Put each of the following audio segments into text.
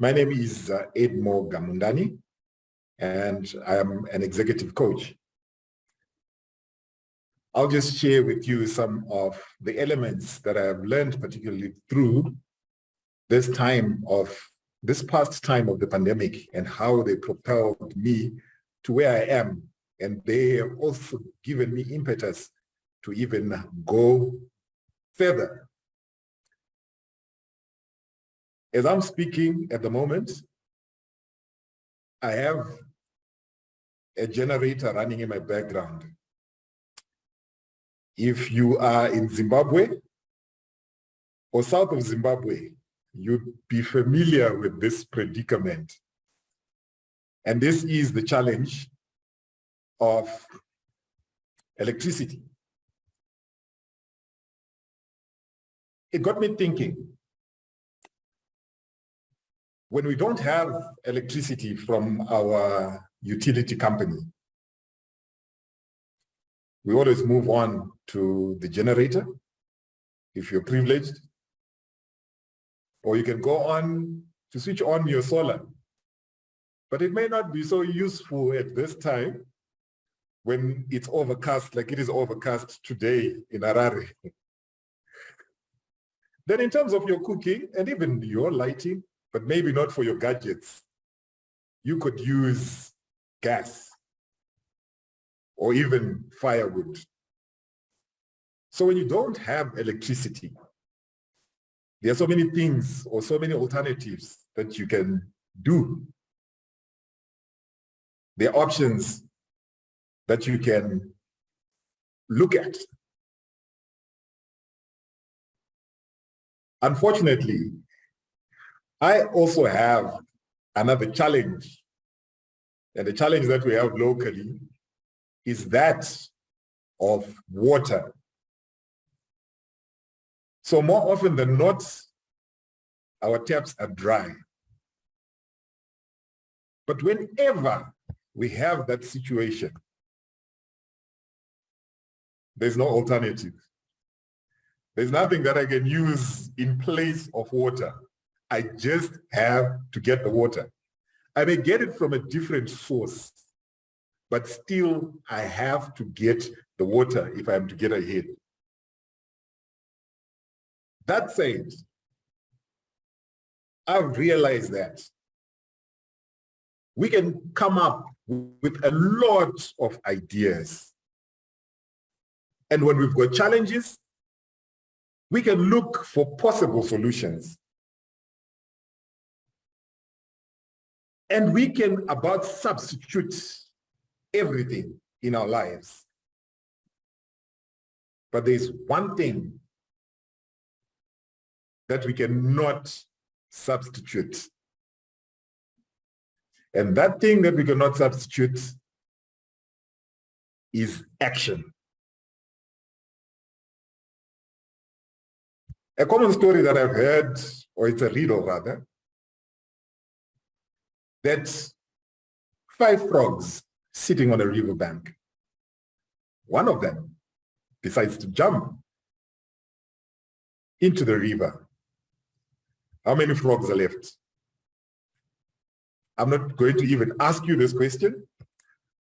My name is Edmore Gamundani, and I am an executive coach. I'll just share with you some of the elements that I have learned, particularly through this past time of the pandemic, and how they propelled me to where I am. And they have also given me impetus to even go further. As I'm speaking at the moment, I have a generator running in my background. If you are in Zimbabwe or south of Zimbabwe, you'd be familiar with this predicament. And this is the challenge of electricity. It got me thinking, when we don't have electricity from our utility company, we always move on to the generator, if you're privileged, or you can go on to switch on your solar. But it may not be so useful at this time when it's overcast, like it is overcast today in Harare. Then in terms of your cooking and even your lighting, but maybe not for your gadgets, you could use gas or even firewood. So when you don't have electricity, there are so many things or so many alternatives that you can do. There are options that you can look at. Unfortunately, I also have another challenge, and the challenge that we have locally is that of water. So more often than not, our taps are dry. But whenever we have that situation, there's no alternative. There's nothing that I can use in place of water. I just have to get the water. I may get it from a different source, but still I have to get the water if I am to get ahead. That said, I've realized that we can come up with a lot of ideas. And when we've got challenges, we can look for possible solutions. And we can about substitute everything in our lives. But there's one thing that we cannot substitute. And that thing that we cannot substitute is action. A common story that I've heard, or it's a riddle rather, that 5 frogs sitting on a riverbank. One of them decides to jump into the river. How many frogs are left? I'm not going to even ask you this question,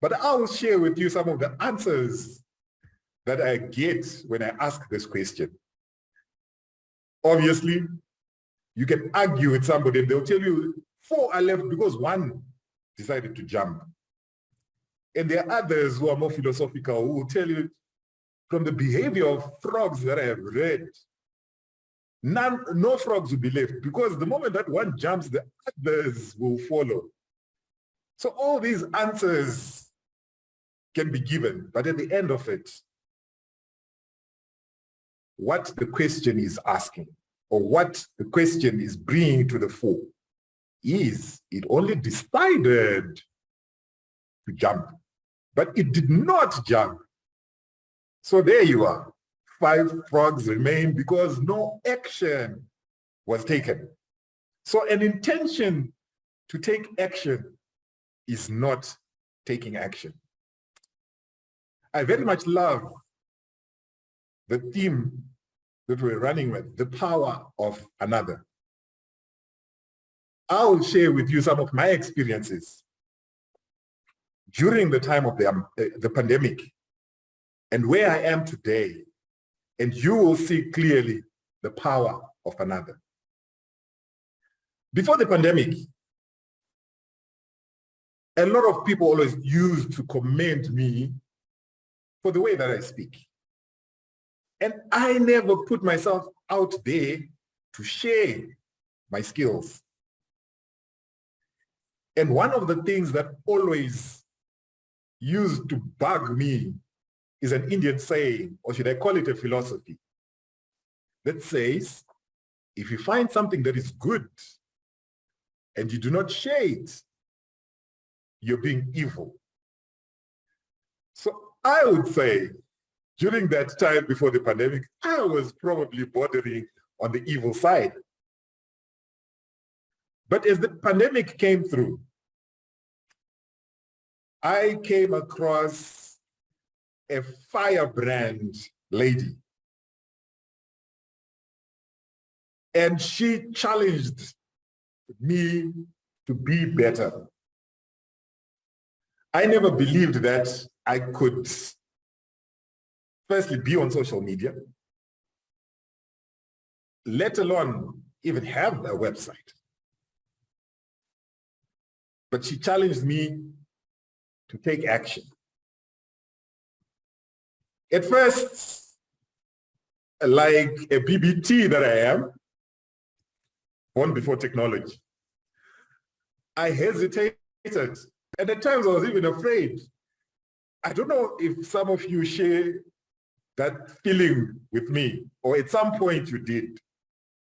but I'll share with you some of the answers that I get when I ask this question. Obviously, you can argue with somebody and they'll tell you 4 are left because 1 decided to jump. And there are others who are more philosophical who will tell you from the behavior of frogs that I have read, no frogs will be left because the moment that 1 jumps, the others will follow. So all these answers can be given, but at the end of it, what the question is asking, or what the question is bringing to the fore, is it only decided to jump, but it did not jump. So there you are. 5 frogs remain because no action was taken. So an intention to take action is not taking action. I very much love the theme that we're running with, the power of another. I'll share with you some of my experiences during the time of the pandemic and where I am today, and you will see clearly the power of another. Before the pandemic, a lot of people always used to commend me for the way that I speak. And I never put myself out there to share my skills. And one of the things that always used to bug me is an Indian saying, or should I call it a philosophy, that says, if you find something that is good and you do not share it, you're being evil. So I would say, during that time before the pandemic, I was probably bordering on the evil side. But as the pandemic came through, I came across a firebrand lady. And she challenged me to be better. I never believed that I could firstly be on social media, let alone even have a website. But she challenged me to take action. At first, like a BBT that I am, born before technology, I hesitated. And at times I was even afraid. I don't know if some of you share that feeling with me, or at some point you did,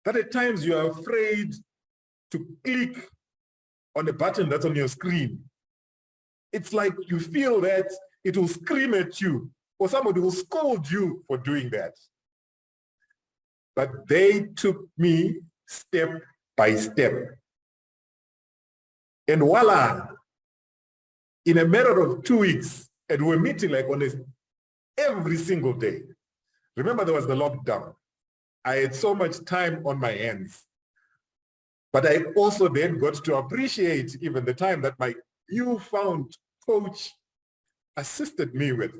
that at times you are afraid to click on the button that's on your screen. It's like you feel that it will scream at you, or somebody will scold you for doing that. But they took me step by step. And voila, in a matter of 2 weeks, and we were meeting like on this every single day. Remember, there was the lockdown. I had so much time on my hands. But I also then got to appreciate even the time that my newfound coach assisted me with.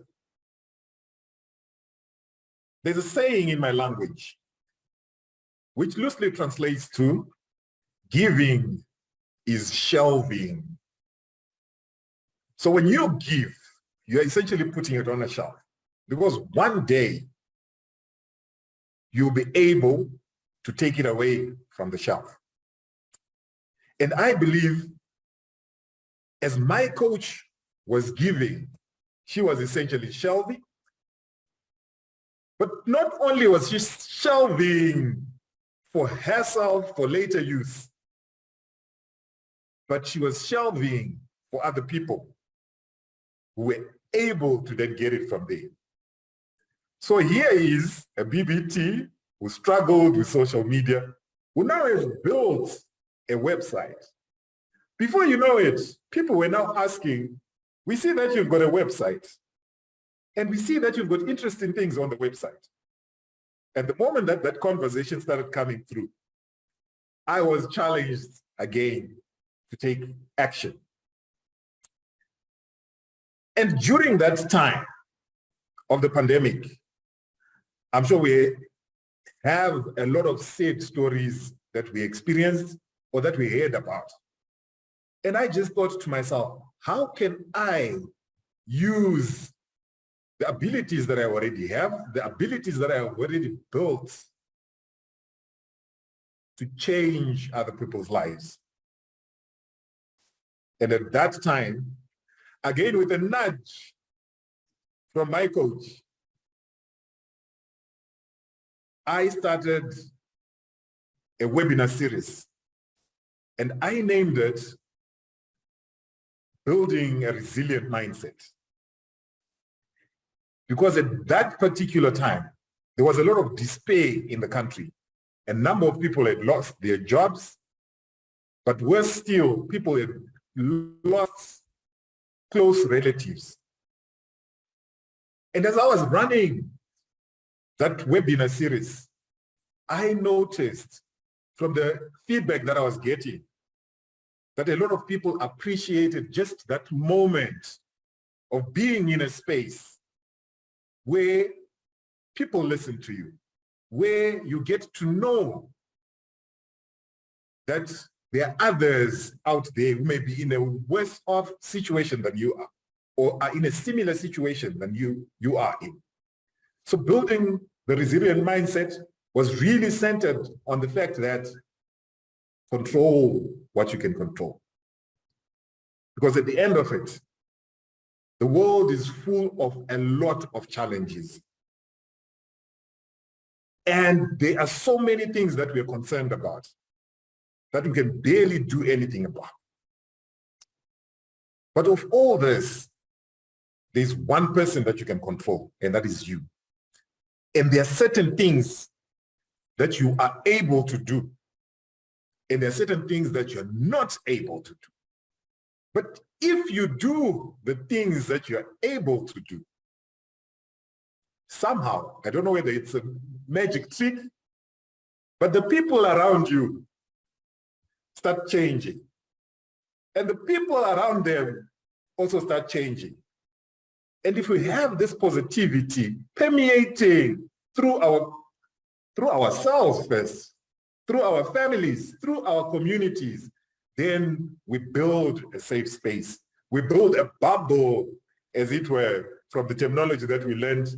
There's a saying in my language, which loosely translates to, giving is shelving. So when you give, you're essentially putting it on a shelf, because one day you'll be able to take it away from the shelf. And I believe as my coach was giving, she was essentially shelving. But not only was she shelving for herself for later use, but she was shelving for other people who were able to then get it from there. So here is a BBT who struggled with social media, who now has built a website. Before you know it, people were now asking, we see that you've got a website, and we see that you've got interesting things on the website. And the moment that that conversation started coming through, I was challenged again to take action. And during that time of the pandemic, I'm sure we have a lot of sad stories that we experienced or that we heard about. And I just thought to myself, how can I use the abilities that I already have, the abilities that I have already built to change other people's lives? And at that time, again with a nudge from my coach, I started a webinar series, and I named it Building a Resilient Mindset. Because at that particular time, there was a lot of despair in the country. A number of people had lost their jobs, but worse still, people had lost close relatives. And as I was running that webinar series, I noticed from the feedback that I was getting that a lot of people appreciated just that moment of being in a space where people listen to you, where you get to know that there are others out there who may be in a worse off situation than you are, or are in a similar situation than you are in. So building the resilient mindset was really centered on the fact that control what you can control. Because at the end of it, the world is full of a lot of challenges. And there are so many things that we're concerned about that we can barely do anything about. But of all this, there's one person that you can control, and that is you. And there are certain things that you are able to do, and there are certain things that you're not able to do. But if you do the things that you're able to do, somehow, I don't know whether it's a magic trick, but the people around you start changing. And the people around them also start changing. And if we have this positivity permeating through ourselves first, through our families, through our communities, then we build a safe space. We build a bubble, as it were, from the terminology that we learned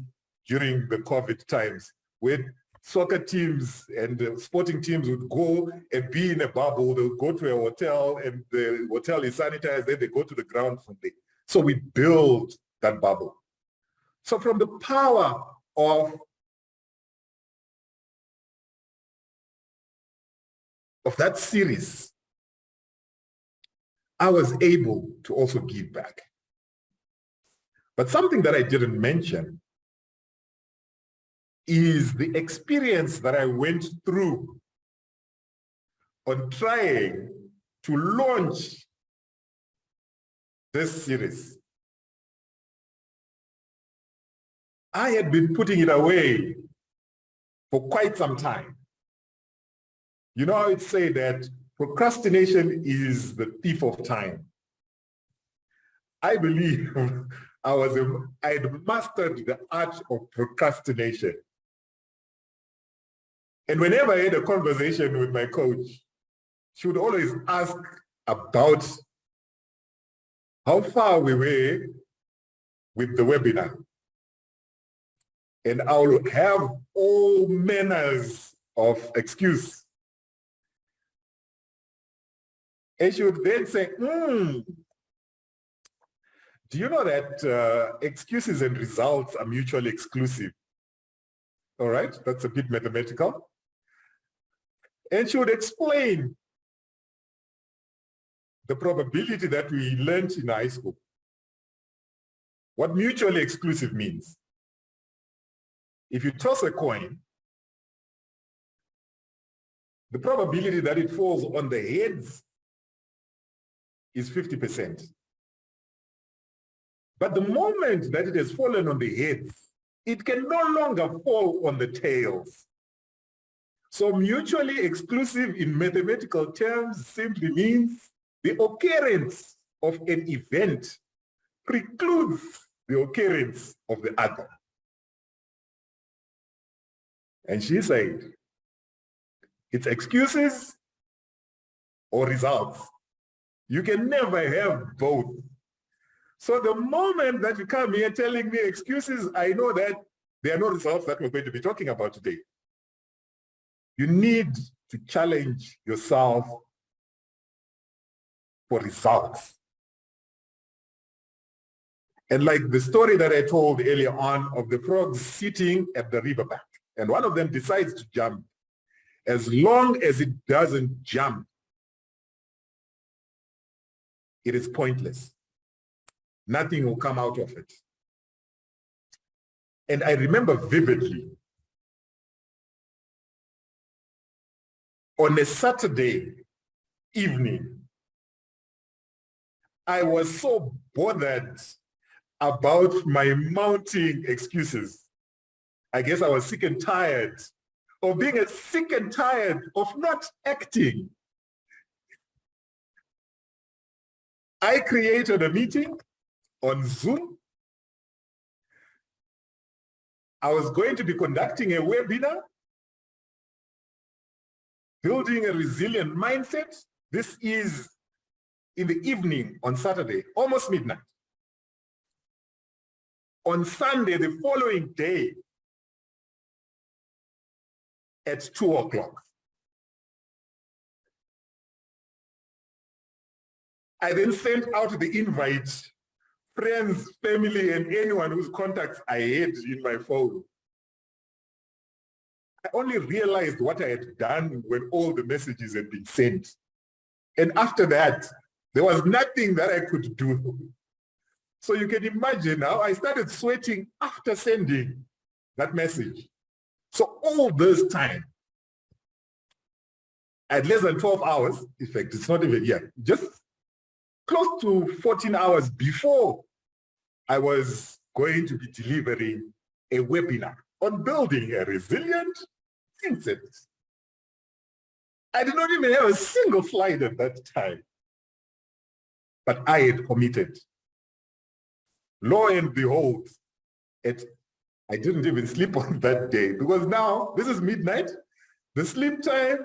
during the COVID times, where soccer teams and sporting teams would go and be in a bubble. They'll go to a hotel and the hotel is sanitized, then they go to the ground from there. So we build that bubble. So from the power of that series, I was able to also give back. But something that I didn't mention is the experience that I went through on trying to launch this series. I had been putting it away for quite some time. You know how it's said that procrastination is the thief of time. I believe I had mastered the art of procrastination. And whenever I had a conversation with my coach, she would always ask about how far we were with the webinar. And I would have all manners of excuse. And she would then say, do you know that excuses and results are mutually exclusive? All right, that's a bit mathematical. And she would explain the probability that we learned in high school. What mutually exclusive means. If you toss a coin, the probability that it falls on the heads is 50%. But the moment that it has fallen on the heads, it can no longer fall on the tails. So mutually exclusive in mathematical terms simply means the occurrence of an event precludes the occurrence of the other. And she said, it's excuses or results. You can never have both. So the moment that you come here telling me excuses, I know that there are no results that we're going to be talking about today. You need to challenge yourself for results. And like the story that I told earlier on of the frogs sitting at the riverbank, and one of them decides to jump. As long as it doesn't jump, it is pointless. Nothing will come out of it. And I remember vividly, on a Saturday evening, I was so bothered about my mounting excuses. I guess I was sick and tired of being sick and tired of not acting. I created a meeting on Zoom. I was going to be conducting a webinar, building a resilient mindset. This is in the evening on Saturday, almost midnight. On Sunday, the following day, at 2 o'clock. I then sent out the invite, friends, family, and anyone whose contacts I had in my phone. I only realized what I had done when all the messages had been sent. And after that, there was nothing that I could do. So you can imagine how I started sweating after sending that message. So all this time, at less than 12 hours, in fact, it's not even yet, just close to 14 hours before I was going to be delivering a webinar on building a resilient mindset. I did not even have a single slide at that time, but I had committed. Lo and behold, I didn't even sleep on that day because now this is midnight. The sleep time,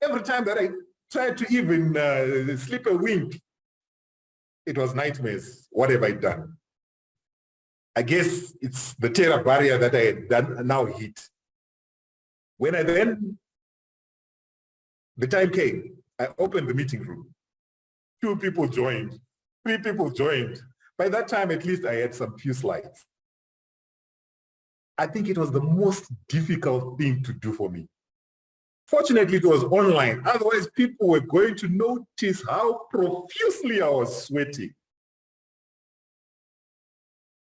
every time that I tried to even sleep a wink, it was nightmares. What have I done? I guess it's the terror barrier that I had done now hit. When the time came, I opened the meeting room. 2 people joined, 3 people joined. By that time, at least I had some few slides. I think it was the most difficult thing to do for me. Fortunately, it was online. Otherwise, people were going to notice how profusely I was sweating.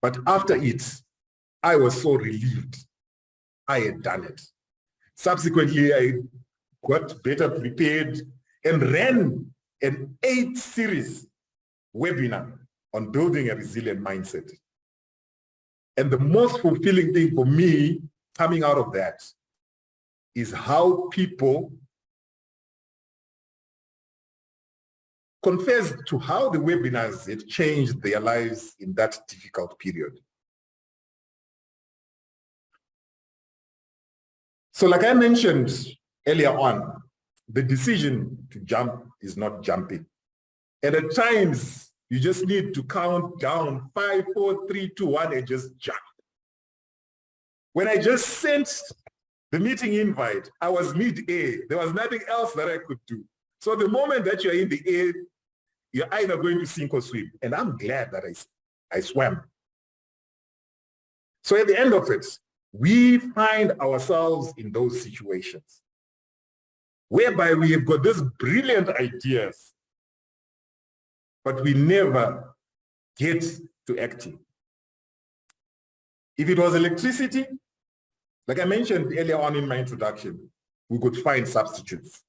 But after it, I was so relieved I had done it. Subsequently, I got better prepared and ran an 8-series webinar on building a resilient mindset. And the most fulfilling thing for me coming out of that is how people confessed to how the webinars had changed their lives in that difficult period. So like I mentioned earlier on, the decision to jump is not jumping. And at times, you just need to count down 5, 4, 3, 2, 1 and just jump. When I just sent the meeting invite, I was mid-air. There was nothing else that I could do. So the moment that you're in the air, you're either going to sink or swim. And I'm glad that I swam. So at the end of it, we find ourselves in those situations whereby we have got these brilliant ideas, but we never get to acting. If it was electricity, like I mentioned earlier on in my introduction, we could find substitutes.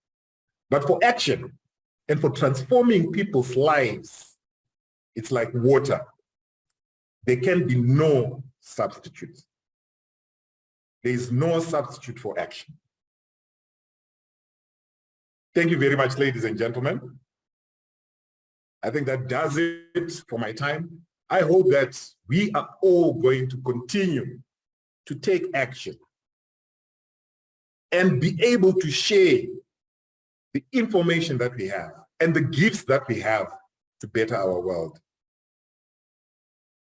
But for action and for transforming people's lives, it's like water. There can be no substitute. There is no substitute for action. Thank you very much, ladies and gentlemen. I think that does it for my time. I hope that we are all going to continue to take action and be able to share the information that we have and the gifts that we have to better our world.